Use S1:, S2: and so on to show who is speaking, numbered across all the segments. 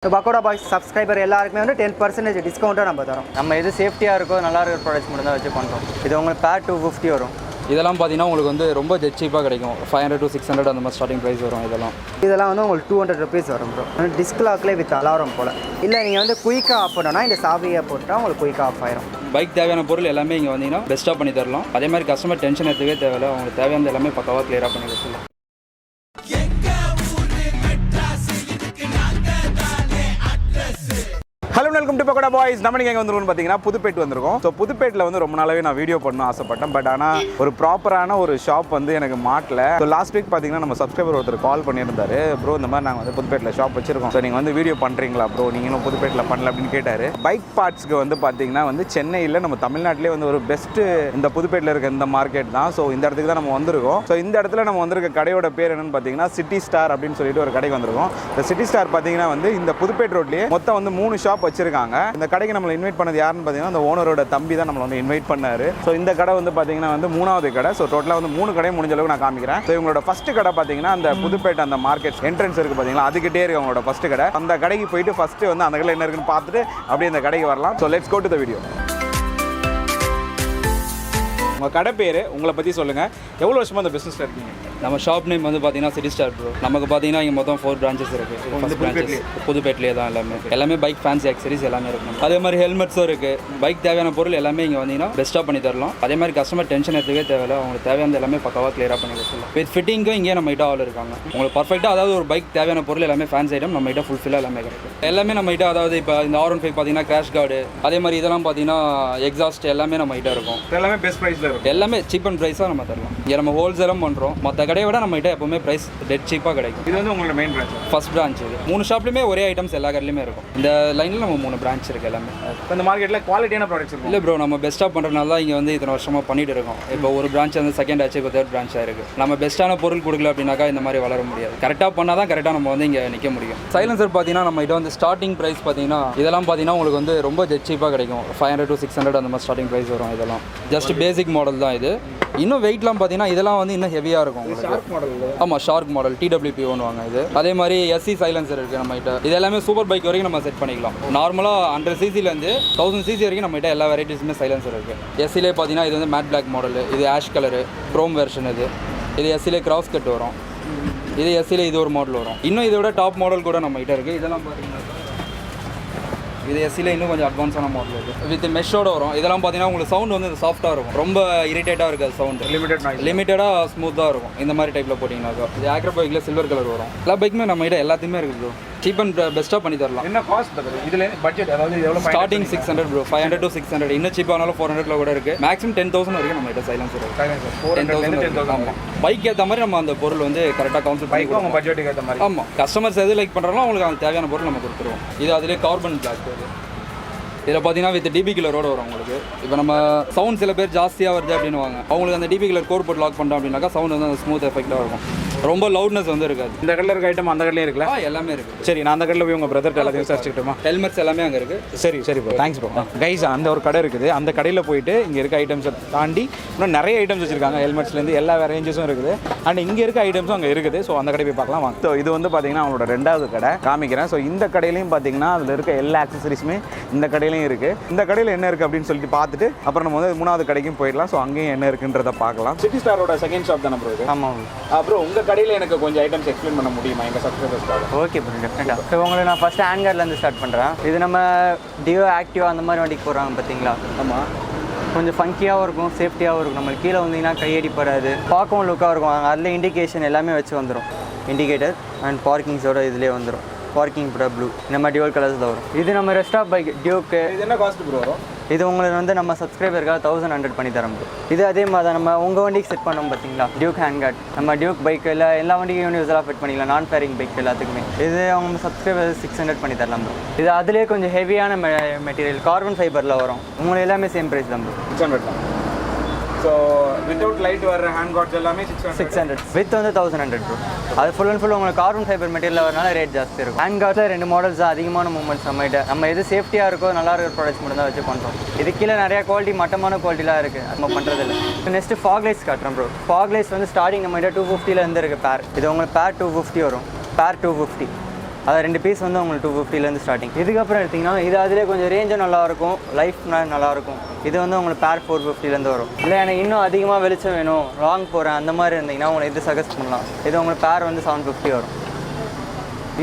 S1: Pakoda boys subscriber எல்லாருக்குமே வந்து 10% டிஸ்கவுண்ட்டாக நம்ம தரோம். நம்ம எது சேஃப்டியாக இருக்கோ நல்லா இருக்கிற ப்ராடக்ட்ஸ் மட்டும் தான் வச்சு பண்ணுறோம். இது உங்களுக்கு பேர் 250 வரும்.
S2: இதெல்லாம் பார்த்தீங்கன்னா உங்களுக்கு வந்து ரொம்ப சீப்பாக கிடைக்கும். 500 to 600 அந்த மாதிரி ஸ்டார்டிங் ப்ரைஸ் வரும். இதெல்லாம்
S1: வந்து உங்களுக்கு 200 ருபீஸ் வரும் ப்ரோ. டிஸ்க் லாக்லேயே வித் அலாரம் போல். இல்லை நீங்கள் வந்து குயிக்காக ஆஃப் பண்ணோன்னா இந்த சாவியை போட்டால் உங்களுக்கு குயிக்காக ஆஃப் ஆயிரும்.
S2: பைக் தேவையான பொருள் எல்லாமே இங்கே வந்தீங்கன்னா பெஸ்ட்டாக பண்ணி தரலாம். அதே மாதிரி கஸ்டமர் டென்ஷன் எடுத்துவே தேவையில்லை. அவங்களுக்கு தேவையான எல்லாமே பக்காவாக கிளியராக பண்ணி கொடுத்துடலாம்.
S3: Hello welcome to pakoda boys. நம்ம நீங்கள் எங்கே வந்துருக்கோம்னு பார்த்தீங்கன்னா புதுப்பேட் வந்திருக்கோம். ஸோ புதுப்பேட்டில் வந்து ரொம்ப நாளாவே நான் வீடியோ பண்ணணும் ஆசைப்பட்டேன். பட் ஆனால் ஒரு ப்ராப்பரான ஒரு ஷாப் வந்து எனக்கு மாட்டல. ஸோ லாஸ்ட் வீக் பார்த்தீங்கன்னா நம்ம சப்ஸ்கிரைபர் ஒருத்தர் கால் பண்ணியிருந்தாரு. ப்ரோ இந்த மாதிரி நாங்கள் வந்து புதுப்பேட்டில் ஷாப் வச்சிருக்கோம். ஸோ நீங்கள் வந்து வீடியோ பண்ணுறீங்களா ப்ரோ, நீங்கள் இன்னும் புதுப்பேட்டில் பண்ணல அப்படின்னு கேட்டார். பைக் பார்ட்ஸ்க்கு வந்து பார்த்தீங்கன்னா வந்து சென்னையில் நம்ம தமிழ்நாட்டிலே வந்து ஒரு பெஸ்ட்டு இந்த புதுப்பேட்டில் இருக்க இந்த மார்க்கெட் தான். ஸோ இந்த இடத்துக்கு தான் நம்ம வந்திருக்கோம். ஸோ இந்த இடத்துல நம்ம வந்திருக்க கடையோட பேர் என்னன்னு பார்த்தீங்கன்னா சிட்டி ஸ்டார் அப்படின்னு சொல்லிட்டு ஒரு கடைக்கு வந்திருக்கோம். இந்த சிட்டி ஸ்டார் பார்த்தீங்கன்னா வந்து இந்த புதுப்பேட் ரோட்லேயே மொத்தம் வந்து 3 ஷாப் வச்சிருக்காங்க. இந்த கடைக்கு நம்மளை இன்வைட் பண்ணது யாருன்னு பார்த்தீங்கன்னா அந்த ஓனரோட தம்பி தான் நம்மளை வந்து இன்வைட் பண்ணாரு. ஸோ இந்த கடை வந்து பார்த்தீங்கன்னா வந்து 3வது கடை. ஸோ டோட்டலாக வந்து 3 கடையும் முடிஞ்ச அளவுக்கு நான் காமிக்கிறேன். ஸோ இவங்களோட ஃபர்ஸ்ட் கடை பார்த்தீங்கன்னா அந்த புதுப்பேட்டை அந்த மார்க்கெட் என்ட்ரன்ஸ் இருக்கு பார்த்தீங்களா, அதுக்கிட்டே இருக்கு அவங்களோட ஃபர்ஸ்ட் கடை. அந்த கடைக்கு போயிட்டு ஃபர்ஸ்ட் வந்து அந்த கடையில் என்ன இருக்குன்னு பார்த்துட்டு அப்படியே இந்த கடைக்கு வரலாம். So let's go to the video. உங்கள் கடை பேர் உங்களை பற்றி சொல்லுங்கள். எவ்வளோ வருஷமாக அந்த பிஸ்னஸில் இருக்கீங்க?
S2: நம்ம ஷாப் நேம் வந்து பார்த்தீங்கன்னா சிட்டி ஸ்டார் ப்ரோ. நமக்கு பார்த்தீங்கன்னா இங்கே மொத்தம் 4 பிரான்ச்சஸ் இருக்குது. புதுப்பேட்லேயே தான் எல்லாமே பைக் ஃபேன்சி ஆக்சரிஸ் எல்லாமே இருக்கும். அதே மாதிரி ஹெல்மெட்ஸும் இருக்குது. பைக் தேவையான பொருள் எல்லாமே இங்கே வந்தீங்கன்னா பெஸ்ட்டாக பண்ணி தரலாம். அதே மாதிரி கஸ்டமர் டென்ஷன் எடுத்துவே தேவையில்லை. அவங்களுக்கு தேவையான எல்லாமே பக்காவாக கிளியராக பண்ணி கொடுத்துடலாம். வித் ஃபிட்டிங்கும் இங்கே நம்ம கிட்ட ஆள் இருக்காங்க. உங்களுக்கு பர்ஃபெக்டாக அதாவது ஒரு பைக் தேவையான பொருள் எல்லாமே ஃபேன்சி ஐட்டம் நம்ம கிட்ட ஃபுல்ஃபில்லாக எல்லாமே கிடைக்கும். எல்லாமே நம்ம கிட்ட அதாவது இப்போ இந்த R15 பார்த்தீங்கன்னா கிராஷ் கார்டு, அதே மாதிரி இதெல்லாம் பார்த்தீங்கன்னா எக்ஸாஸ்ட் எல்லாமே நம்ம கிட்ட இருக்கும்.
S3: எல்லாமே பெஸ்ட் ப்ரைஸில் இருக்கும்.
S2: எல்லாமே சீப் அண்ட் ப்ரைஸாக நம்ம தரலாம். இங்கே நம்ம ஹோல்சேலும் பண்ணுறோம். மற்ற கடையை விட நம்ம கிட்ட எப்பவுமே பிரைஸ் டெட் சீப்பாக கிடைக்கும்.
S3: இது வந்து உங்களோட மெயின் பிரான்ச்,
S2: ஃபர்ஸ்ட் பிரான்ச். இது 3 ஷாப்லையுமே ஒரே ஐட்டம்ஸ் எல்லா கடையிலுமே இருக்கும். இந்த லைனில் நம்ம 3 பிரான்ச் இருக்குது எல்லாமே.
S3: இப்போ இந்த மார்க்கெட்டில் குவாலிட்டியான ப்ராடக்ட்ஸ் இருக்கும்.
S2: இல்லை ப்ரோ, நம்ம பெஸ்ட்டாக பண்ணுறதுனால தான் இங்கே வந்து இத்தனை வருஷமாக பண்ணிட்டு இருக்கோம். இப்போ ஒரு பிரான்ச் வந்து செகண்ட் ஆச்சு, இப்போ 3rd பிரான்ச்சாக இருக்குது. நம்ம பெஸ்ட்டான பொருள் கொடுக்கல அப்படின்னாக்கா இந்த மாதிரி வளர முடியாது. கரெக்டாக பண்ணால் தான் கரெக்டாக நம்ம வந்து இங்கே நிற்க முடியும். சைலன்சர் பார்த்தீங்கன்னா நம்ம கிட்ட வந்து ஸ்டார்டிங் ப்ரைஸ் பார்த்தீங்கன்னா இதெல்லாம் பார்த்தீங்கன்னா உங்களுக்கு வந்து ரொம்ப டெட் சீப்பாக கிடைக்கும். 500 to 600 அந்த மாதிரி ஸ்டார்டிங் ப்ரைஸ் வரும். இதெல்லாம் ஜஸ்ட் பேசிக் மாடல் தான். இது இன்னும் வெயிட்லாம் பார்த்தீங்கன்னா இதெல்லாம் வந்து இன்னும் ஹெவியாக இருக்கும் உங்களுக்கு. ஆமாம், ஷார்க் மாடல் TWP ஒன்றுவாங்க இது. அதே மாதிரி SC சைலன்சர் இருக்குது நம்ம கிட்ட. இது எல்லாமே சூப்பர் பைக் வரைக்கும் நம்ம செட் பண்ணிக்கலாம். நார்மலாக 100 cc-லேருந்து 1000 cc வரைக்கும் நம்ம கிட்ட எல்லா வெரைட்டிஸுமே சைலன்சர் இருக்குது. SC-லே பார்த்தீங்கன்னா இது வந்து மேட் பிளாக் மாடல், இது ஆஷ் கலரு க்ரோம் வெர்ஷன். இது SC-லே கிராஸ் கட் வரும். இது SC-லே இது ஒரு மாடல் வரும். இன்னும் இதோட டாப் மாடல் கூட நம்ம கிட்ட இருக்குது. இதெல்லாம் பார்த்தீங்கன்னா இது SC-ல இன்னும் கொஞ்சம் அட்வான்ஸான மாடல் இருக்குது. வித் மெஷோட வரும். இதெல்லாம் பார்த்தீங்கன்னா உங்களுக்கு சவுண்ட் வந்து சாஃப்ட்டாக இருக்கும். ரொம்ப இரிட்டேட்டாக இருக்காது சவுண்ட். லிமிட்டடாக ஸ்மூத்தாக இருக்கும். இந்த மாதிரி டைப்பில் போட்டிங்கனாக்கா இது ஆக்ரா பைக்கில் சில்வர் கலர் வரும். எல்லா பைக்குமே நம்ம கிட்ட எல்லாத்தையுமே இருக்குது ப்ரோ. சீப் அண்ட் பெஸ்ட்டாக பண்ணி தரலாம்.
S3: என்ன காஸ்ட் இதில் பட்ஜெட் அதாவது எவ்வளோ?
S2: Starting 600 bro. 500 to 600. இன்னும் சீப்பானாலும் 400 கூட இருக்குது. மேக்ஸிமம் 10,000 வரைக்கும் நம்ம கிட்ட சைலன்சர் இருக்குது. 10,000. ஆமாம், பைக் ஏற்ற மாதிரி நம்ம அந்த பொருள் வந்து கரெக்டாக கவுன்சில் பண்ணி
S3: உங்கள் பட்ஜெட்டுக்கு ஏற்ற மாதிரி.
S2: ஆமாம், கஸ்டமர்ஸ் எது லைக் பண்ணுறாங்களோ அவங்களுக்கு அந்த தேவையான பொருள் நம்ம கொடுத்துருவோம். இது அதிலே கார்பன் பிளாக். இதில் பார்த்தீங்கன்னா வித் DB கலரோட வரும் உங்களுக்கு. இப்போ நம்ம சவுண்ட் சில பேர் ஜாஸ்தியாக வருது அப்படின்னு வாங்க, அவங்களுக்கு அந்த DB கலர் கோட் போட்டு லாக் பண்ணுறோம் அப்படின்னாக்கா சவுண்ட் வந்து அந்த ஸ்மூத் எஃபெக்டாக இருக்கும். ரொம்ப லவுட்னஸ் வந்து இருக்காது.
S3: இந்த கடையில் இருக்க ஐட்டம் அந்த கடையிலே இருக்குல்ல?
S2: எல்லாமே இருக்குது.
S3: சரி, நான் அந்த கடையில் போய் உங்கள் பிரதர்கிட்ட எல்லாத்தையும் விசாரிச்சுக்கிட்டோமா?
S2: ஹெல்மெட்ஸ் எல்லாமே அங்கே இருக்குது.
S3: சரி ப்ரோ, தேங்க்ஸ் ப்ரோ. கைஸ், அந்த ஒரு கடை இருக்குது. அந்த கடையில் போயிட்டு இங்கே இருக்க ஐட்டம்ஸை தாண்டி இன்னும் நிறைய ஐட்டம்ஸ் வச்சுருக்காங்க. ஹெல்மெட்ஸ்லேருந்து எல்லா ரேஞ்சஸும் இருக்குது. அண்ட் இங்கே இருக்க ஐட்டம்ஸும் அங்கே இருக்குது. ஸோ அந்த கடை போய் பார்க்கலாம் வாங்க. ஸோ இது வந்து பார்த்தீங்கன்னா அவங்களோட 2வது கடை காமிக்கிறேன். ஸோ இந்த கடையிலையும் பார்த்தீங்கன்னா அதில் இருக்க எல்லா ஆக்சசரிஸுமே இந்த கடையிலையும் இருக்குது. இந்த கடையில் என்ன இருக்குது அப்படின்னு சொல்லிட்டு பார்த்துட்டு அப்புறம் நம்ம வந்து 3வது கடைக்கும் போயிடலாம். ஸோ அங்கேயும் என்ன இருக்குன்றதை பார்க்கலாம். சிட்டி ஸ்டாரோட செகண்ட் ஷாப் தானே ப்ரோ?
S1: ஆமாம்
S3: அப்புறம் உங்கள் கடையில் எனக்கு கொஞ்சம் ஐட்டம்ஸ் எக்ஸ்பிளைன் பண்ண முடியுமா எங்கள் சப்ஸ்கிரைபர்ஸ்க்காக?
S1: ஓகே ப்ரோ, டெஃபினட்டாக. ஸோ உங்களுக்கு நான் ஃபஸ்ட்டு ஹேங்கர்லேருந்து ஸ்டார்ட் பண்ணுறேன். இது நம்ம டியோ ஆக்டிவா அந்த மாதிரி வண்டிக்கு போகிறாங்க பார்த்தீங்களா?
S3: ஆமாம்,
S1: கொஞ்சம் ஃபங்கியாகவும் இருக்கும், சேஃப்டியாகவும் இருக்கும். நம்மளுக்கு கீழே வந்தீங்கன்னா கையடிப்படாது, பார்க்கவும் லுக்காக இருக்கும். அதில் இண்டிகேஷன் எல்லாமே வச்சு வந்துடும். இண்டிகேட்டர் அண்ட் பார்க்கிங்ஸோட இதிலே வந்துடும். பார்க்கிங் ப்ரோ ப்ளூ இந்த மாதிரி டியூவல் கலர்ஸில் வரும். இது நம்ம ரெஸ்ட் ஆஃப் பைக் டியூக்கு.
S3: இது என்ன காஸ்ட் ப்ரோ வரும்?
S1: இது உங்களுக்கு வந்து நம்ம சப்ஸ்கிரைபருக்காக 1100 பண்ணி தரோம் ப்ரோ. இது அதே மாதிரி தான் நம்ம உங்கள் வண்டிக்கு செட் பண்ணோம் பார்த்தீங்களா, டியூக் ஹேண்ட்கார்ட். நம்ம டியூக் பைக்கில் எல்லா வண்டிக்கும் யூனிவர்சலாக ஃபிட் பண்ணிக்கலாம். நான் ஃபேரிங் பைக் எல்லாத்துக்குமே இது அவங்க சப்ஸ்கிரைபர் 600 பண்ணி தரலாம் ப்ரோ. இது அதிலே கொஞ்சம் ஹெவியான மெட்டீரியல் கார்பன் ஃபைபரில் வரும். உங்களுக்கு எல்லாமே சேம் ப்ரைஸ் தான் ப்ரோ.
S3: 600 தான். ஸோ வித்தவுட் லைட் வர ஹேண்ட் கார்ட்ஸ் எல்லாமே 600.
S1: வித் வந்து 1100 ப்ரோ. அது ஃபுல் அண்ட் ஃபுல் உங்களுக்கு கார்பன் ஃபைபர் மெட்டீரியல் வரனால ரேட் ஜாஸ்தி இருக்கும். ஹேண்ட் கார்ட்ஸில் 2 மாடல்ஸ் தான் அதிகமான மூவ்மெண்ட்ஸ் நம்மகிட்ட. நம்ம எது சேஃப்டியாக இருக்கோ நல்லா இருக்கிற ப்ராடக்ட்ஸ் மட்டும் தான் வச்சு பண்ணுறோம். இது கீழே நிறையா குவாலிட்டி மட்டமான குவாலிட்டிலாம் இருக்குது, நம்ம பண்ணுறதில்ல. நெக்ஸ்ட்டு ஃபாக் லைட்ஸ் காட்டுறோம் ப்ரோ. ஃபாக் லைட்ஸ் வந்து ஸ்டார்டிங் நம்மகிட்ட 250 இருக்குது பேர். இது உங்களுக்கு பேர் 250 வரும். பேர் 250. அது 2 பீஸ் வந்து உங்களுக்கு 250 ஸ்டார்டிங். இதுக்கப்புறம் எடுத்திங்கன்னா இது அதிலே கொஞ்சம் ரேஞ்சும் நல்லாயிருக்கும், லைஃப் நல்லாயிருக்கும். இது வந்து உங்களுக்கு பேர் 450 வரும். இல்லை எனக்கு இன்னும் அதிகமாக வெளிச்சம் வேணும், லாங் போகிறேன் அந்த மாதிரி இருந்தீங்கன்னா உங்களுக்கு இது சஜஸ்ட் பண்ணலாம். இது உங்களுக்கு பேர் வந்து 750 வரும்.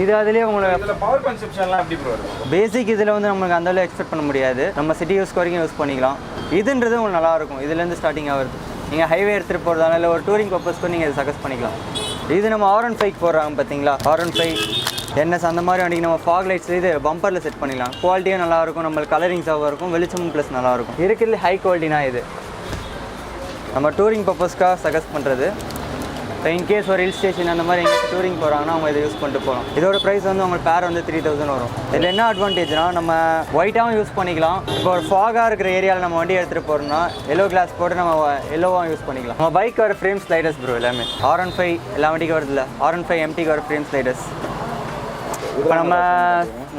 S1: இது அதுலேயே உங்களுக்கு
S3: பவர் கன்சப்ஷன்லாம் எப்படி ப்ரோ இருக்கும்?
S1: பேசிக் இதில் வந்து நம்மளுக்கு அந்தளவு எக்ஸ்பெக்ட் பண்ண முடியாது. நம்ம சிட்டி யூஸ்க்கு வரைக்கும் யூஸ் பண்ணிக்கலாம். இதுன்றது உங்களுக்கு நல்லாயிருக்கும். இதுலேருந்து ஸ்டார்டிங் ஆகுது. நீங்கள் ஹைவே எடுத்துகிட்டு போகிறதால இல்லை ஒரு டூரிங் பர்பஸ்க்கு நீங்கள் இதை சஜஸ்ட் பண்ணிக்கலாம். இது நம்ம R15 போடுறாங்க பார்த்தீங்களா, R15 NS அந்த மாதிரி வண்டிக்கு நம்ம ஃபாக் லைட்ஸ் இது பம்பரில் செட் பண்ணிக்கலாம். குவாலிட்டியும் நல்லாயிருக்கும், நம்மளுக்கு கலரிங்ஸாகவும் இருக்கும், வெளிச்சமும் ப்ளஸ் நல்லாயிருக்கும். இருக்கிறது ஹை குவாலிட்டினா இது நம்ம டூரிங் பர்பஸ்க்காக சஜஸ்ட் பண்ணுறது. இப்போ இன்கேஸ் ஒரு ஹில் ஸ்டேஷன் அந்த மாதிரி எங்கே டூரிங் போகிறாங்கன்னா அவங்க இதை யூஸ் பண்ணிட்டு போகலாம். இதோட ப்ரைஸ் வந்து உங்களுக்கு பேர் வந்து 3000 வரும். இதில் என்ன அட்வான்டேஜ்னா நம்ம ஒயிட்டாகவும் யூஸ் பண்ணிக்கலாம். இப்போ ஒரு ஃபாகாக இருக்கிற ஏரியாவில் நம்ம வண்டி எடுத்துகிட்டு போகிறோம்னா எல்லோ கிளாஸ் போட்டு நம்ம எல்லோவாகவும் யூஸ் பண்ணிக்கலாம். நம்ம பைக் வர ஃப்ரேம் ஸ்லைடர்ஸ் ப்ரோ எல்லாமே R15 எல்லா வண்டிக்கு வருது இல்லை, R15 MT வர ஃப்ரேம் ஸ்லைடர்ஸ். இப்போ நம்ம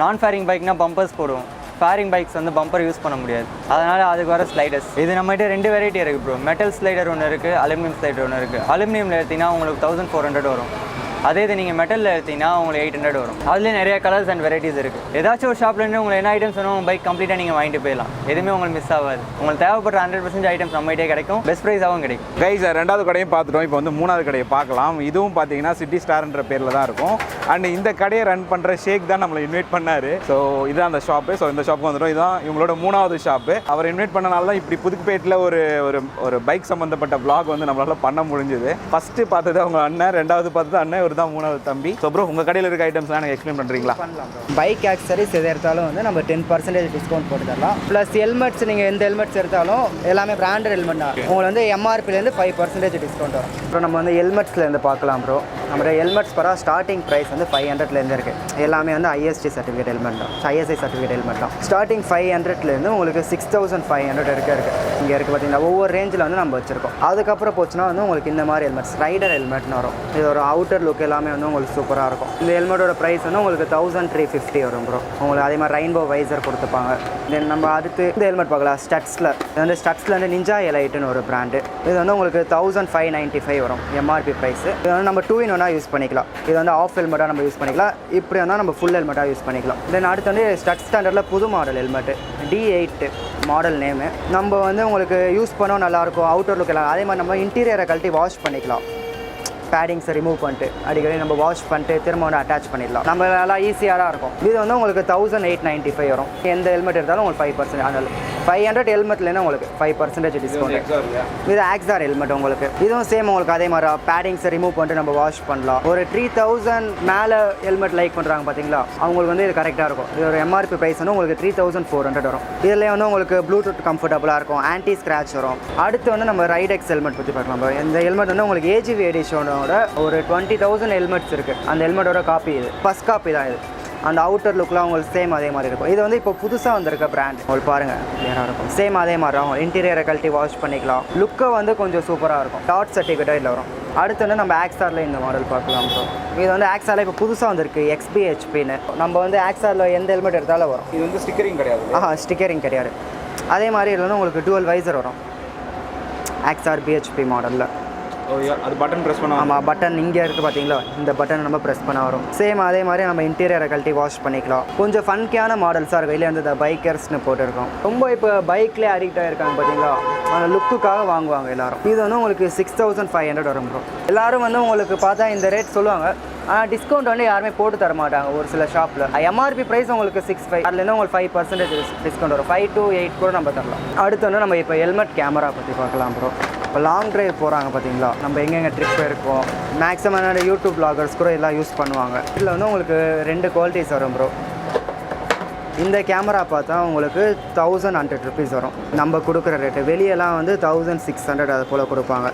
S1: நான் ஃபேரிங் பைக்னா பம்பர்ஸ் போடுவோம், ஃபேரிங் பைக்ஸ் வந்து பம்பர் யூஸ் பண்ண முடியாது, அதனால் அதுக்கு வர ஸ்லைடர்ஸ். இது நம்மகிட்ட 2 வெரைட்டி இருக்குது ப்ரோ. மெட்டல் ஸ்லைடர் ஒன்று இருக்குது, அலுமினியம் ஸ்லைடர் ஒன்று இருக்குது. அலுமினியமில் எடுத்திங்கன்னா உங்களுக்கு 1400 வரும். அதே இது நீங்கள் மெட்டலில் எடுத்திங்கன்னா உங்களுக்கு 800 வரும். அதுலேயே நிறைய கலர்ஸ் அண்ட் வெரைட்டிஸ் இருக்குது. ஏதாச்சும் ஒரு ஷாப்லேருந்து உங்களுக்கு என்ன ஐட்டம்ஸ் வேணும் பைக் கம்ப்ளீட்டாக நீங்கள் வாங்கிட்டு போயிடலாம். எதுவுமே உங்களுக்கு மிஸ் ஆகாது. உங்களுக்கு தேவைப்படுற 100% ஐட்டம்ஸ் நம்மகிட்டே கிடைக்கும், பெஸ்ட் ப்ரைஸாகவும் கிடைக்கும்.
S3: கைஸ் 2வது கடையும் பார்த்துட்டோம். இப்போ வந்து 3வது கடையை பார்க்கலாம். இதுவும் பார்த்தீங்கன்னா சிட்டி ஸ்டார்ன்ற பேரில் தான் இருக்கும். அண்ட் இந்த கடையை ரன் பண்ணுற ஷேக் தான் நம்மளை இன்வைட் பண்ணார். ஸோ இதுதான் அந்த ஷாப்பு. ஸோ இந்த ஷாப்புக்கு வந்துடும். இதுதான் இவங்களோட 3வது ஷாப்பு. அவர் இன்வைட் பண்ணனால தான் இப்படி புதுப்பேட்டில் ஒரு ஒரு பைக் சம்மந்தப்பட்ட vlog வந்து நம்மளால் பண்ண முடிஞ்சுது. ஃபஸ்ட்டு பார்த்தது அவங்க அண்ணன், 2வது பார்த்தது அண்ணன், இவர் தான் 3வது தம்பி. ஸோ ப்ரோ உங்கள் கடையில் இருக்க ஐட்டம்ஸ்லாம் எனக்கு எக்ஸ்பிளைன் பண்ணுறீங்களா?
S4: பண்ணலாம் ப்ரோ. பைக் ஆக்சரிஸ் எது எடுத்தாலும் வந்து நம்ம 10% டிஸ்கவுண்ட் போட்டு தரலாம். ப்ளஸ் ஹெல்மெட்ஸ் நீங்கள் எந்த ஹெல்மெட்ஸ் எடுத்தாலும் எல்லாமே பிராண்டட் ஹெல்மெட் தான். உங்களுக்கு வந்து MRPலேருந்து 5% டிஸ்கவுண்ட் வரும். அப்புறம் நம்ம வந்து ஹெல்மெட்ஸ்லேருந்து பார்க்கலாம் ப்ரோ. நம்ம ஹெல்மெட்ஸ் பரா ஸ்டார்டிங் ப்ரைஸ் வந்து 500லேருந்து இருக்குது. எல்லாமே வந்து IST சர்டிஃபிகேட் ஹெல்மெட் தான், ISI சர்டிஃபிகேட் ஹெல்மெட் தான். ஸ்டார்டிங் 500லேருந்து உங்களுக்கு 6500 இருக்குது. இங்கே இருக்குது பார்த்தீங்கன்னா ஒவ்வொரு ரேஞ்சில் வந்து நம்ம வச்சுருக்கோம். அதுக்கப்புறம் போச்சுன்னா வந்து உங்களுக்கு இந்த மாதிரி ஹெல்மெட்ஸ் ரைடர் ஹெல்மெட்னு வரும். இது ஒரு அவுட்டர் லுக் எல்லாமே வந்து உங்களுக்கு சூப்பராக இருக்கும். இந்த ஹெல்மெட்டோட ப்ரைஸ் வந்து உங்களுக்கு 1350 வரும் ப்ரோ. உங்களுக்கு அதே மாதிரி ரெயின்போ வைசர் கொடுத்துப்பாங்க. தென் நம்ம அடுத்து இந்த ஹெல்மெட் பார்க்கலாம், ஸ்டட்ஸில். இது வந்து ஸ்டட்ஸில் வந்து நிஞ்சா எலைட்டுன்னு ஒரு பிராண்டு. இது வந்து உங்களுக்கு 1595 வரும் MRP ப்ரைஸ். இது வந்து நம்ம 2 in 1 யூஸ் பண்ணிக்கலாம். இது வந்து ஆஃப் ஹெல்மெட்டாக நம்ம யூஸ் பண்ணிக்கலாம், இப்படி வந்தால் நம்ம ஃபுல் ஹெல்மெட்டாக யூஸ் பண்ணிக்கலாம். தென் அடுத்து வந்து ஸ்டட் ஸ்டாண்டர்டில் புது model helmet D8 model name. நம்ம வந்து உங்களுக்கு யூஸ் பண்ணோம் நல்லாயிருக்கும், அவுட்டர் லுக் எல்லாம். அதே மாதிரி நம்ம இன்டீரியரை கழட்டி வாஷ் பண்ணிக்கலாம். பேடிங்ஸை ரிமூவ் பண்ணிட்டு அடிக்கடி நம்ம வாஷ் பண்ணிட்டு திரும்ப வந்து அட்டாச் பண்ணிடலாம். நம்ம நல்லா ஈஸியாக தான் இருக்கும். இது வந்து உங்களுக்கு 1895 வரும். எந்த ஹெல்மெட் எடுத்தாலும் உங்களுக்கு 5%. அதனால் 500 ஹெல்மெட்லேருந்து உங்களுக்கு 5% டிஸ்கவுண்ட். இது ஆக்ஸார் ஹெல்மெட் உங்களுக்கு. இதுவும் சேம் உங்களுக்கு அதே மாதிரி பேடிங்ஸை ரிமூவ் பண்ணிட்டு நம்ம வாஷ் பண்ணலாம். ஒரு 3000 மேலே ஹெல்மெட் லைக் பண்ணுறாங்க பார்த்தீங்களா, அவங்களுக்கு வந்து இது கரெக்டாக இருக்கும். இது ஒரு MRP ப்ரைஸ் வந்து உங்களுக்கு 3400 வரும். இதில் வந்து உங்களுக்கு ப்ளூடூத் கம்ஃபர்டபுளாக இருக்கும், ஆன்டி ஸ்க்ராட்ச் வரும். அடுத்து வந்து நம்ம ரைடெக்ஸ் ஹெல்மெட் பற்றி பார்க்கலாம். இந்த ஹெல்மெட் வந்து உங்களுக்கு AGV எடிஷனோட ஒரு 20,000 ஹெல்மெட்ஸ் இருக்குது. அந்த ஹெல்மெட்டோட காப்பி இது, ஃபஸ்ட் காப்பி தான் இது. அந்த அவுட்டர் லுக்லாம் உங்களுக்கு சேம் அதே மாதிரி இருக்கும். இது வந்து இப்போ புதுசாக வந்திருக்க பிராண்ட் உங்களுக்கு பாருங்கள் வேறாக இருக்கும். சேம் அதே மாதிரி தான் இன்டீரியரை கழட்டி வாஷ் பண்ணிக்கலாம். லுக்கை வந்து கொஞ்சம் சூப்பராக இருக்கும். டாட் சர்டிஃபிகேட்டாக இதில் வரும். அடுத்து வந்து நம்ம ஆக்ஸாரில் இந்த மாடல் பார்க்கலாம் ப்ரோ. இது வந்து ஆக்ஸாரில் இப்போ புதுசாக வந்திருக்கு XBHPன்னு. நம்ம வந்து ஆக்ஸாரில் எந்த ஹெல்மெட் எடுத்தாலும் வரும்.
S3: இது வந்து ஸ்டிக்கரிங் கிடையாது.
S4: ஸ்டிக்கரிங் கிடையாது. அதே மாதிரி இதில் வந்து உங்களுக்கு டூவல் வைசர் வரும் ஆக்ஸார் BHP மாடலில்.
S3: அது பட்டன் ப்ரெஸ் பண்ணா
S4: ஆமாம், பட்டன் இங்கே இருக்குது பார்த்தீங்களா, இந்த பட்டன் நம்ம ப்ரெஸ் பண்ண வரும். சேம் அதே மாதிரி நம்ம இன்டீரியரை கழட்டி வாஷ் பண்ணிக்கலாம். கொஞ்சம் ஃபன்கியான மாடல்ஸாக இருக்கும். இல்லை வந்து இந்த பைக்கர்ஸ்னு போட்டிருக்கோம். ரொம்ப இப்போ பைக்லேயே அடிக்ட் ஆகிருக்காங்க பார்த்தீங்களா, அந்த லுக்குக்காக வாங்குவாங்க எல்லோரும். இது வந்து உங்களுக்கு 6500 வரும் ப்ரோ. எல்லோரும் வந்து உங்களுக்கு பார்த்தா இந்த ரேட் சொல்லுவாங்க, ஆனால் டிஸ்கவுண்ட் வந்து யாருமே போட்டு தர மாட்டாங்க ஒரு சில ஷாப்பில். MRP ப்ரைஸ் உங்களுக்கு 65, அதுலேருந்து உங்களுக்கு 5% டிஸ்கவுண்ட் வரும். 5 to 8 கூட நம்ம தரலாம். அடுத்து வந்து நம்ம இப்போ ஹெல்மெட் கேமரா பற்றி பார்க்கலாம் ப்ரோ. இப்போ லாங் ட்ரைவ் போகிறாங்க பார்த்தீங்களா, நம்ம எங்கெங்கே ட்ரிப் போயிருக்கோம், மேக்ஸிமம் யூடியூப் ப்ளாகர்ஸ் கூட எல்லாம் யூஸ் பண்ணுவாங்க. இதில் வந்து உங்களுக்கு 2 குவாலிட்டிஸ் வரும் ப்ரோ. இந்த கேமரா பார்த்தா உங்களுக்கு 1100 rupees வரும். நம்ம கொடுக்குற ரேட்டு வெளியெல்லாம் வந்து 1600 அது போல் கொடுப்பாங்க.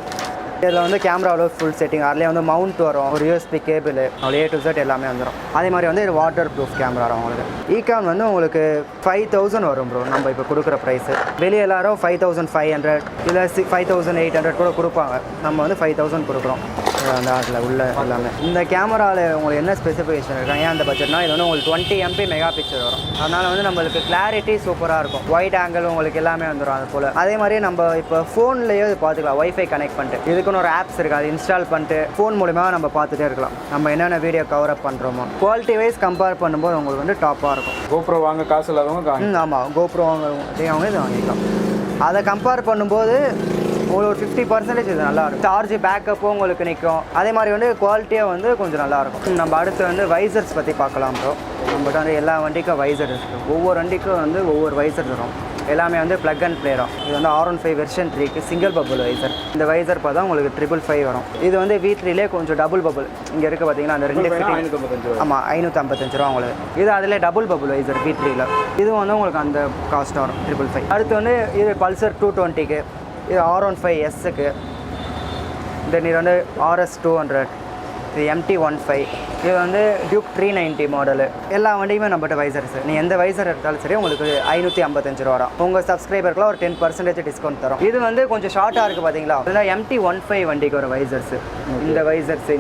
S4: இதில் வந்து கேமராவில் ஃபுல் செட்டிங், அதிலே வந்து மவுண்ட் வரும், ஒரு USB கேபிள், அவ்வளோ A to Z எல்லாமே வந்துடும். அதே மாதிரி வந்து இது வாட்டர் ப்ரூஃப் கேமரா வரும் உங்களுக்கு. ஈகான் வந்து உங்களுக்கு 5000 வரும் ப்ரோ நம்ம இப்போ கொடுக்குற ப்ரைஸு. வெளியே எல்லாரும் 5500 இல்லை 5800 கூட கொடுப்பாங்க. நம்ம வந்து 5000 கொடுக்குறோம். அந்த அதில் உள்ள எல்லாமே. இந்த கேமராவில் உங்களுக்கு என்ன ஸ்பெசிஃபிகேஷன் இருக்காங்க ஏன் அந்த பட்ஜெட்னா இது வந்து உங்களுக்கு 20 MP மெகா பிக்சல் வரும். அதனால் வந்து நம்மளுக்கு கிளாரிட்டி சூப்பராக இருக்கும். ஒயிட் ஆங்கிள் உங்களுக்கு எல்லாமே வந்துடும் அது போல். அதே மாதிரி நம்ம இப்போ ஃபோன்லேயே இது பார்த்துக்கலாம். வைஃபை கனெக்ட் பண்ணிட்டு இதுக்குன்னு ஒரு ஆப்ஸ் இருக்குது, அது இன்ஸ்டால் பண்ணிட்டு ஃபோன் மூலிமா நம்ம பார்த்துட்டே இருக்கலாம் நம்ம என்னென்ன வீடியோ கவர் அப் பண்ணுறோமோ. குவாலிட்டி வைஸ் கம்பேர் பண்ணும்போது உங்களுக்கு வந்து டாப்பாக இருக்கும்.
S3: GoPro வாங்க காசு இல்லாதவங்க
S4: ஆமாம், GoPro வாங்குறவங்க இது வாங்கிக்கலாம். அதை கம்பேர் பண்ணும்போது ஒரு 50% இது நல்லாயிருக்கும். சார்ஜ் பேக்கப்பும் உங்களுக்கு நிற்கும். அதே மாதிரி வந்து குவாலிட்டியாக வந்து கொஞ்சம் நல்லாயிருக்கும். நம்ம அடுத்து வந்து வைசர்ஸ் பற்றி பார்க்கலாம் ப்ரோ. நம்மகிட்ட வந்து எல்லா வண்டிக்கும் வைசர் இருக்குது. ஒவ்வொரு வண்டிக்கும் வந்து ஒவ்வொரு வைசர் வரும். எல்லாமே வந்து ப்ளக் அண்ட் ப்ளே தான். இது வந்து R15 வெர்ஷன் 3க்கு சிங்கிள் பபுள் வைசர். இந்த வைசர் பார்த்தா உங்களுக்கு 555 வரும். இது வந்து V3லே கொஞ்சம் டபுள் பபுள் இங்கே இருக்குது பார்த்தீங்கன்னா அந்த 2 ஆமாம் 555 ரூபா உங்களுக்கு. இது அதிலே டபுள் பபுள் வைசர் V3ல. இது வந்து உங்களுக்கு அந்த காஸ்ட் வரும் 555. அடுத்து வந்து இது பல்சர் 220க்கு, இது R15Sக்கு, தென் இது வந்து RS 200, இது MT15, இது வந்து டியூக் 390 மாடலு. எல்லா வண்டியுமே நம்மகிட்ட வைசர்ஸ். நீங்கள் எந்த வைசர் எடுத்தாலும் சரி உங்களுக்கு 555 ரூபா வரும். உங்கள் சப்ஸ்கிரைபருக்குலாம் ஒரு 10% டிஸ்கவுண்ட் தரும். இது வந்து கொஞ்சம் ஷார்ட்டாக இருக்குது பார்த்தீங்களா, அதில் MT15 வண்டிக்கு ஒரு வைசர்ஸ். இந்த வைசர்ஸு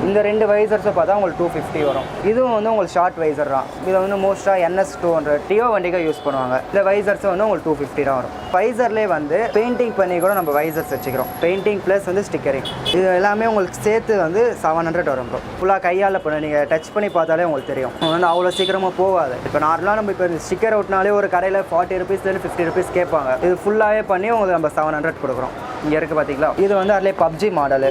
S4: இந்த 2 வைசர்ஸை பார்த்தா உங்களுக்கு 250 வரும். இதுவும் வந்து உங்களுக்கு ஷார்ட் வைசர் தான். இதை வந்து மோஸ்ட்டாக NS 200 டியோ வண்டிக்கு யூஸ் பண்ணுவாங்க. இந்த வைசர்ஸ் வந்து உங்களுக்கு 250 தான் வரும். வைசர்லேயே வந்து பெயிண்டிங் பண்ணி கூட நம்ம வைசர்ஸ் வச்சுக்கிறோம். பெயிண்டிங் ப்ளஸ் வந்து ஸ்டிக்கரிங், இது எல்லாமே உங்களுக்கு சேர்த்து வந்து 700 வரும் ப்ரோ. ஃபுல்லாக கையால் பண்ண நீங்கள் டச் பண்ணி பார்த்தாலே உங்களுக்கு தெரியும். வந்து அவ்வளோ சீக்கிரமாக போகாது. இப்போ நார்மலாக நம்ம இப்போ இந்த ஸ்டிக்கர் ஒட்டினாலே ஒரு கடையில் 40 ரூபீஸ்லேருந்து 50 ரூபீஸ் கேட்பாங்க. இது ஃபுல்லாகவே பண்ணி உங்களுக்கு நம்ம 700 கொடுக்குறோம். இங்கே இருக்குது பார்த்தீங்களா, இது வந்து அதிலே PUBG மாடலு.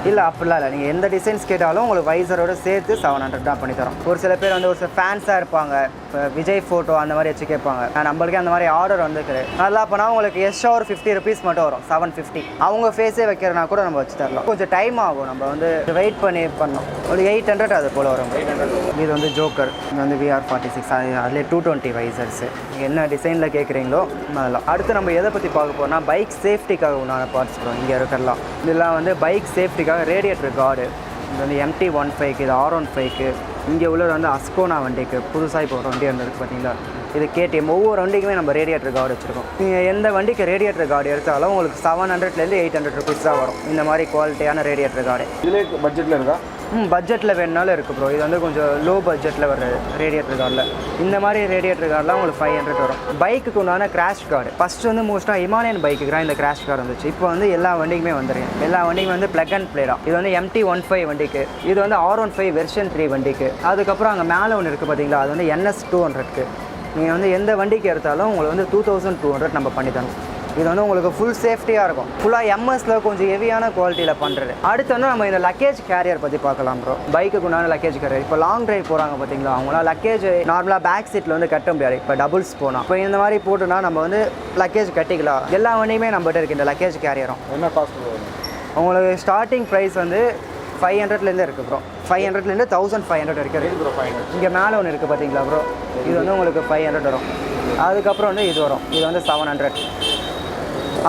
S4: இல்லை அப்படிலாம் இல்லை, நீங்கள் எந்த டிசைன்ஸ் கேட்டாலும் உங்களுக்கு வைசரோட சேர்த்து 700 தான் பண்ணி தரோம். ஒரு சில பேர் வந்து ஒரு சில ஃபேன்ஸாக இருப்பாங்க, இப்போ விஜய் ஃபோட்டோ அந்த மாதிரி வச்சு கேட்பாங்க. நம்மளுக்கே அந்த மாதிரி ஆர்டர் வந்துருக்கு. நல்லா பண்ணால் உங்களுக்கு எக்ஸ்ட்ரா ஒரு 50 ரூபீஸ் மட்டும் வரும், 750. அவங்க ஃபேஸே வைக்கிறனா கூட நம்ம வச்சு தரலாம். கொஞ்சம் டைம் ஆகும், நம்ம வந்து வெயிட் பண்ணி பண்ணோம். ஒரு 800 அது போல் வரும். இது வந்து ஜோக்கர், இது வந்து VR46, அதிலே 220 வைசர்ஸு. என்ன டிசைனில் கேட்குறீங்களோ அதெல்லாம். அடுத்து நம்ம எதை பற்றி பார்க்க போகிறோம்னா பைக் சேஃப்டிக்காக உண்டான பார்ட்ஸ் ப்ரோ. இங்கே இருக்கலாம். இதெல்லாம் வந்து பைக் சேஃப்டிக்காக ரேடியேட்டர் கார்டு. இது வந்து MT15க்கு, இது R15க்கு. இங்கே உள்ளது வந்து அஸ்கோனா வண்டிக்கு புதுசாக இப்போ ஒரு வண்டி வந்துருக்கு பார்த்தீங்களா, இது KTM. ஒவ்வொரு வண்டிக்குமே நம்ம ரேடியேட்டர் கார்டு வச்சுருக்கோம். நீங்கள் எந்த வண்டிக்கு ரேடியேட்டர் கார்டு எடுத்தாலும் உங்களுக்கு 700லேருந்து 800 ரூபீஸ் தான் வரும். இந்த மாதிரி குவாலிட்டியான ரேடியேட்டர் கார்டு
S3: இதிலே பட்ஜெட்டில் இருக்கா?
S4: பட்ஜெட்டில் வேணுனாலும் இருக்குது ப்ரோ. இது வந்து கொஞ்சம் லோ பட்ஜெட்டில் வர ரேடியேட்டர் கார்டில். இந்த மாதிரி ரேடியேட்டர் கார்டெலாம் உங்களுக்கு 500 வரும். பைக்குக்கு உண்டான கிராஷ் கார்டு ஃபஸ்ட்டு வந்து மோஸ்ட்டாக ஹிமாலயன் பைக்குக்கு இந்த கிராஷ் கார்டு வந்துச்சு. இப்போ வந்து எல்லா வண்டிக்குமே வந்துடுங்க. எல்லா வண்டிக்குமே வந்து ப்ளக் அண்ட் ப்ளே தான். இது வந்து MT15 வண்டிக்கு, இது வந்து R15 வெர்ஷன் 3 வண்டிக்கு. அதுக்கப்புறம் அங்கே மேலே ஒன்று இருக்குது பார்த்தீங்களா, அது வந்து NS 200க்கு. நீங்கள் வந்து எந்த வண்டிக்கு எடுத்தாலும் உங்களுக்கு வந்து 2200 நம்ம பண்ணி தரோம். இது வந்து உங்களுக்கு ஃபுல் சேஃப்டியாக இருக்கும். ஃபுல்லாக MSல கொஞ்சம் ஹெவியான குவாலிட்டியில் பண்ணுறது. அடுத்து வந்து நம்ம இந்த லக்கேஜ் கேரியர் பற்றி பார்க்கலாம் ப்ரோ. பைக்குக்கு உண்டான லக்கேஜ் கேரியர். இப்போ லாங் ட்ரைவ் போகிறாங்க பார்த்தீங்களா, அவங்களாம் லக்கேஜ் நார்மலாக பேக் சீட்டில் வந்து கட்ட முடியாது. இப்போ டபுள்ஸ் போனால் இப்போ இந்த மாதிரி போட்டுனா நம்ம வந்து லக்கேஜ் கட்டிக்கலாம். எல்லா வண்டியுமே நம்மகிட்ட இருக்குது இந்த லக்கேஜ் கேரியரும்.
S3: என்ன காஸ்ட் வரும்?
S4: உங்களுக்கு ஸ்டார்டிங் ப்ரைஸ் வந்து 500லேருந்து இருக்குது ப்ரோ. 500லேருந்து 1500 வரைக்கும் இருக்குது. இங்கே மேலே ஒன்று இருக்குது பார்த்தீங்களா ப்ரோ, இது வந்து உங்களுக்கு 500 வரும். அதுக்கப்புறம் வந்து இது வரும், இது வந்து 700.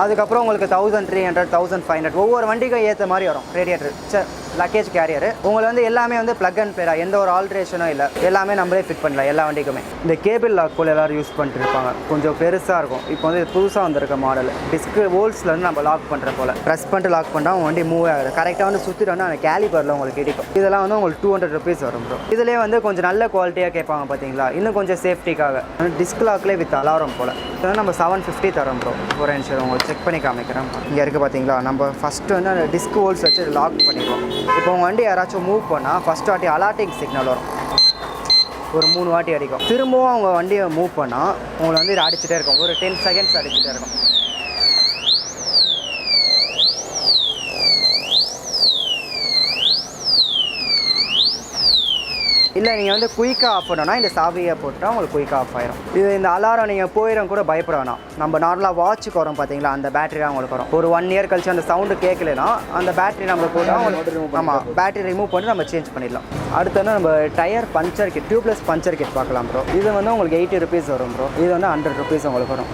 S4: அதுக்கப்புறம் உங்களுக்கு 1300, 1500 ஒவ்வொரு வண்டிக்கும் ஏற்ற மாதிரி வரும் ரேடியேட்டர் லக்கேஜ் கேரியரு. உங்களுக்கு வந்து எல்லாமே வந்து ப்ளக் அண்ட் ப்ளே, எந்த ஒரு ஆல்ட்ரேஷனும் இல்லை. எல்லாமே நம்மளே ஃபிட் பண்ணலாம் எல்லா வண்டிக்குமே. இந்த கேபிள் லாக் போல் எல்லோரும் யூஸ் பண்ணிட்டு இருப்பாங்க, கொஞ்சம் பெருசாக இருக்கும். இப்போ வந்து புதுசாக வந்திருக்க மாடல் டிஸ்க்கு ஹோல்ஸில் வந்து நம்ம லாக் பண்ணுற போல் ப்ரெஸ் பண்ணிட்டு லாக் பண்ணால் உங்கள் வண்டி மூவ் ஆகுது. கரெக்டாக வந்து சுற்றிட்டோன்னா அந்த கேலிபரில் உங்களுக்கு இடிக்கும். இதெல்லாம் வந்து உங்களுக்கு 200 ரூபீஸ் வரும் ப்ரோ. இதிலே வந்து கொஞ்சம் நல்ல குவாலிட்டியாக கேட்பாங்க பார்த்தீங்களா, இன்னும் கொஞ்சம் சேஃப்டிக்காக டிஸ்க் லாக்லேயே வித் அலாரம் போல். இது நம்ம 750 தரோம் ப்ரோ. ஒரு நிமிஷம் உங்களுக்கு செக் பண்ணி காமிக்கிறேன். இங்கே இருக்குது பார்த்தீங்களா, நம்ம ஃபஸ்ட்டு வந்து அந்த டிஸ்க் ஹோல்ஸ் வச்சு லாக் பண்ணிடுவோம். இப்போ உங்கள் வண்டி யாராச்சும் மூவ் பண்ணால் ஃபஸ்ட் வாட்டி அலார்ட்டிங் சிக்னல் வரும், ஒரு 3 வாட்டி அடிக்கும். திரும்பவும் அவங்க வண்டியை மூவ் பண்ணால் உங்களை வந்து இதை அடிச்சுட்டே இருக்கும், ஒரு 10 செகண்ட்ஸ் அடிச்சுட்டே இருக்கும். இல்லை நீங்கள் வந்து குயிக்காக ஆஃப் பண்ணோன்னா இந்த சாவியை போட்டால் உங்களுக்கு குயிக்காக ஆஃப் ஆயிரும். இது இந்த அலாரம் நீங்கள் போயிடும் கூட பயப்பட வேணாம். நம்ம நார்மலாக வாட்சுக்கு வரும் பார்த்தீங்களா, அந்த பேட்டரி தான் உங்களுக்கு வரும். ஒரு 1 இயர் கழிச்சு அந்த சவுண்டு கேட்கலனா அந்த பேட்டரி நம்ம போட்டால் ஆமாம் பேட்டரி ரிமூவ் பண்ணி நம்ம சேஞ்ச் பண்ணிடலாம். அடுத்து வந்து நம்ம tyre puncture kit, tubeless puncture kit பார்க்கலாம் ப்ரோ. இது வந்து உங்களுக்கு 80 ரூபீஸ் வரும் ப்ரோ. இது வந்து 100 ரூபீஸ் உங்களுக்கு வரும்.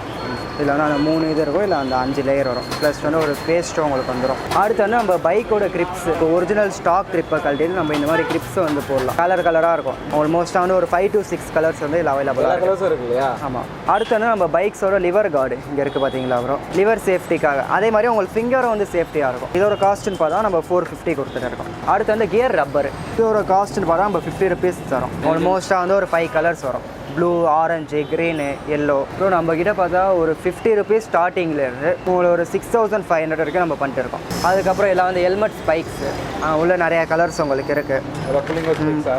S4: இதில் வந்து அந்த 3 இது இருக்கும், இல்லை அந்த 5 லேயர் வரும். ப்ளஸ் வந்து ஒரு பேஸ்ட்டும் உங்களுக்கு வந்துடும். அடுத்து வந்து நம்ம பைக்கோட கிரிப்ஸ், இப்போ ஒரிஜினல் ஸ்டாக் கிரிப்பை கழட்டிட்டு நம்ம இந்த மாதிரி கிரிப்ஸ் வந்து போடலாம். கலராக இருக்கும். ஆல்மோஸ்ட்டாக வந்து ஒரு 5 to 6 கலர்ஸ் வந்து இதில் அவைலபிளாக இருக்கும்.
S3: இருக்கு இல்லையா?
S4: ஆமாம். அடுத்து வந்து நம்ம பைக்ஸோட லிவர் கார்டு இங்கே இருக்குது பார்த்தீங்களா ப்ரோ, லிவர் சேஃப்டிக்காக. அதே மாதிரி உங்களுக்கு ஃபிங்கரும் வந்து சேஃப்டியாக இருக்கும். இதோட காஸ்ட்டுன்னு பார்த்தா நம்ம 450 கொடுத்துட்டு இருக்கோம். அடுத்து வந்து கியர் ரப்பர், இதோட காஸ்ட்டுன்னு பார்த்தா நம்ம 50 rupees தரோம். ஆல்மோஸ்ட்டாக வந்து ஒரு 5 கலர்ஸ் வரும், blue, orange, green, yellow. Bro நம்ம கிட்ட பார்த்தா ஒரு 50 rupees ஸ்டார்டிங்லேருந்து உங்களுக்கு ஒரு 6500 வரைக்கும் நம்ம பண்ணிட்டு இருக்கோம். அதுக்கப்புறம் எல்லாம் வந்து ஹெல்மெட் ஸ்பைக்ஸ் உள்ள நிறைய கலர்ஸ் உங்களுக்கு இருக்குது.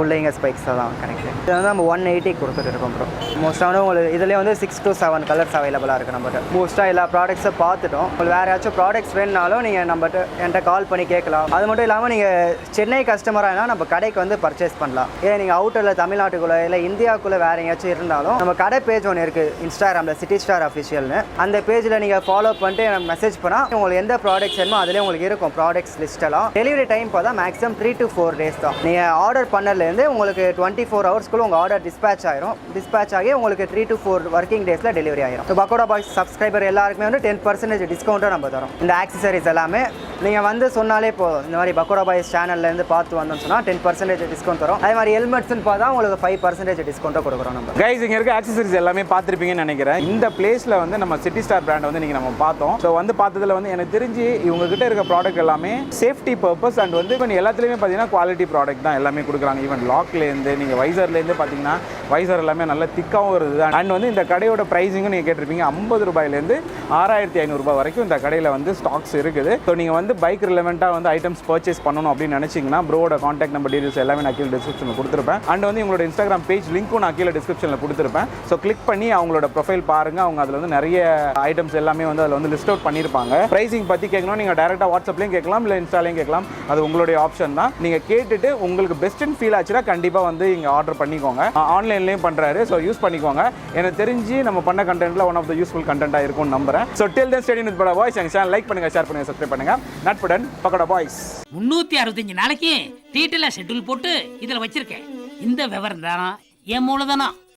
S4: பிள்ளைங்க ஸ்பைக்ஸ் தான் கரெக்ட். இது வந்து நம்ம 180 கொடுத்துட்டு இருக்கோம் ப்ரோ. மோஸ்ட்டாக உங்களுக்கு இதில் வந்து 6 to 7 கலர்ஸ் அவைலபிளாக இருக்குது நம்மகிட்ட. மோஸ்ட்டாக எல்லா ப்ராடக்ட்ஸை பார்த்துட்டோம். உங்களுக்கு வேறு ஏதாச்சும் ப்ராடக்ட்ஸ் வேணுனாலும் நீங்கள் நம்மகிட்ட என்கிட்ட கால் பண்ணி கேட்கலாம். அது மட்டும் இல்லாமல் நீங்கள் சென்னை கஸ்டமராக நம்ம கடைக்கு வந்து பர்ச்சேஸ் பண்ணலாம். ஏன் நீங்கள் அவுட்டரில் தமிழ்நாட்டுக்குள்ளே இல்லை இந்தியாவுக்குள்ளே வேறு எங்கேயாச்சும் இருந்தாலும் நம்ம கடை பேஜ் ஒன்று இருக்குது இன்ஸ்டாகிராமில், சிட்டி ஸ்டார் அஃபிஷியல்னு. அந்த பேஜில் நீங்கள் ஃபாலோ பண்ணிட்டு எனக்கு மெசேஜ் பண்ணால் உங்களுக்கு எந்த ப்ராடக்ட்ஸ் வேணுமோ அதிலே உங்களுக்கு இருக்கும் ப்ராடக்ட்ஸ் லிஸ்ட்டெல்லாம். டெலிவரி டைம் பார்த்தா மேக்ஸிமம் 3 to 4 days தான். நீங்கள் ஆர்டர் பண்ணலேருந்து உங்களுக்கு 24 hours உங்கள் ஆர்டர் டிஸ்பேச் ஆயிரும். டிஸ்பேச் ஆகி உங்களுக்கு 3 to 4 working daysல டெலிவரி ஆயிரும். ஸோ பக்கோடா பாய்ஸ் சப்ஸ்கிரைபர் எல்லாருக்குமே வந்து 10% டிஸ்கவுண்ட்டாக நம்ம தரோம். இந்த ஆக்சசரிஸ் எல்லாமே நீங்கள் வந்து சொன்னாலே போதும், இந்த மாதிரி பக்கோடா பாய்ஸ் சேனல்லேருந்து பார்த்து வந்தோம்னு சொன்னால் 10% டிஸ்கவுண்ட் தரும். அதே மாதிரி ஹெல்மெட்ஸ்னு பார்த்தா உங்களுக்கு 5% டிஸ்கவுண்ட்டாக கொடுக்குறோம் நம்ம.
S3: கைஸ் இங்கே இருக்க ஆக்சசரிஸ் எல்லாமே பார்த்துருப்பீங்கன்னு நினைக்கிறேன். இந்த பிளேஸில் வந்து நம்ம சிட்டி ஸ்டார் பிராண்ட் வந்து நீங்கள் நம்ம பார்த்தோம். ஸோ வந்து பார்த்ததுல வந்து எனக்கு தெரிஞ்சு இவங்க கிட்ட இருக்க ப்ராடக்ட் எல்லாமே சேஃப்டி பர்பஸ் அண்ட் வந்து இப்போ எல்லாத்துலேயுமே பார்த்தீங்கன்னா குவாலிட்டி ப்ராடக்ட் தான் எல்லாமே கொடுக்குறாங்க. ஈவன் லாக்லேருந்து நீங்கள் வைசர்லேருந்து பார்த்தீங்கன்னா வைசர் எல்லாமே நல்ல திக்காகவும் இருக்குது. அண்ட் வந்து இந்த கடையோட ப்ரைஸிங்கும் நீங்கள் கேட்டிருப்பீங்க, 50 ரூபாயிலேருந்து 6500 ரூபாய் வரைக்கும் இந்த கடையில் வந்து ஸ்டாக்ஸ் இருக்குது. ஸோ நீங்கள் வந்து பைக் ரிலவெண்ட்டாக வந்து ஐட்டம்ஸ் பர்ச்சேஸ் பண்ணணும் அப்படின்னு நினச்சிங்கன்னா ப்ரோட கான்டாக்ட் நம்பர் டீடைல்ஸ் எல்லாமே நான் கீழே டிஸ்கிரிப்ஷனில் கொடுத்துருப்பேன். அண்ட் வந்து உங்களோட இன்ஸ்டாகிராம் பேஜ் லிங்க்கும் நான் கீழே டிஸ்கிரிப்ஷனில் கொடுத்துருப்பேன். ஸோ கிளிக் பண்ணி அவங்களோட ப்ரொஃபைல் பாருங்கள். அவங்க அதில் வந்து நிறைய ஐட்டம்ஸ் எல்லாமே வந்து அதில் வந்து லிஸ்ட் அவுட் பண்ணியிருப்பாங்க. ப்ரைஸிங் பற்றி கேட்கணும் நீங்கள் டேரெக்டாக வாட்ஸ்அப்லேயும் கேட்கலாம், இல்லை இன்ஸ்டாலையும் கேட்கலாம். அது உங்களுடைய ஆப்ஷன் தான். நீங்கள் கேட்டுட்டு உங்களுக்கு பெஸ்ட்டுன்னு ஃபீல் ஆச்சுன்னா கண்டிப்பாக வந்து இங்கே ஆர்டர் பண்ணிக்கோங்க. ஆன்லைன்லேயும் பண்ணுறாரு, ஸோ யூஸ் பண்ணிக்கோங்க. எனக்கு தெரிஞ்சு நம்ம பண்ண கண்டென்ட்டில் ஒன் ஆஃப் த யூஸ்ஃபுல் கண்டென்ட்டாக இருக்கும்னு நம்புறேன். So till then stay with pakoda boys. எங்கள் சேனல் லைக் பண்ணுங்கள், ஷேர் பண்ணுங்கள், சப்ஸ்கிரைப் பண்ணுங்கள். நட்புடன் பக்கோடா பாய்ஸ்.
S5: 365 நாளைக்கு டீட்டெயிலாக ஷெட்யூல் போட்டு இதில் வச்சிருக்கேன். இந்த விவரம் தானா என் மூலதானா?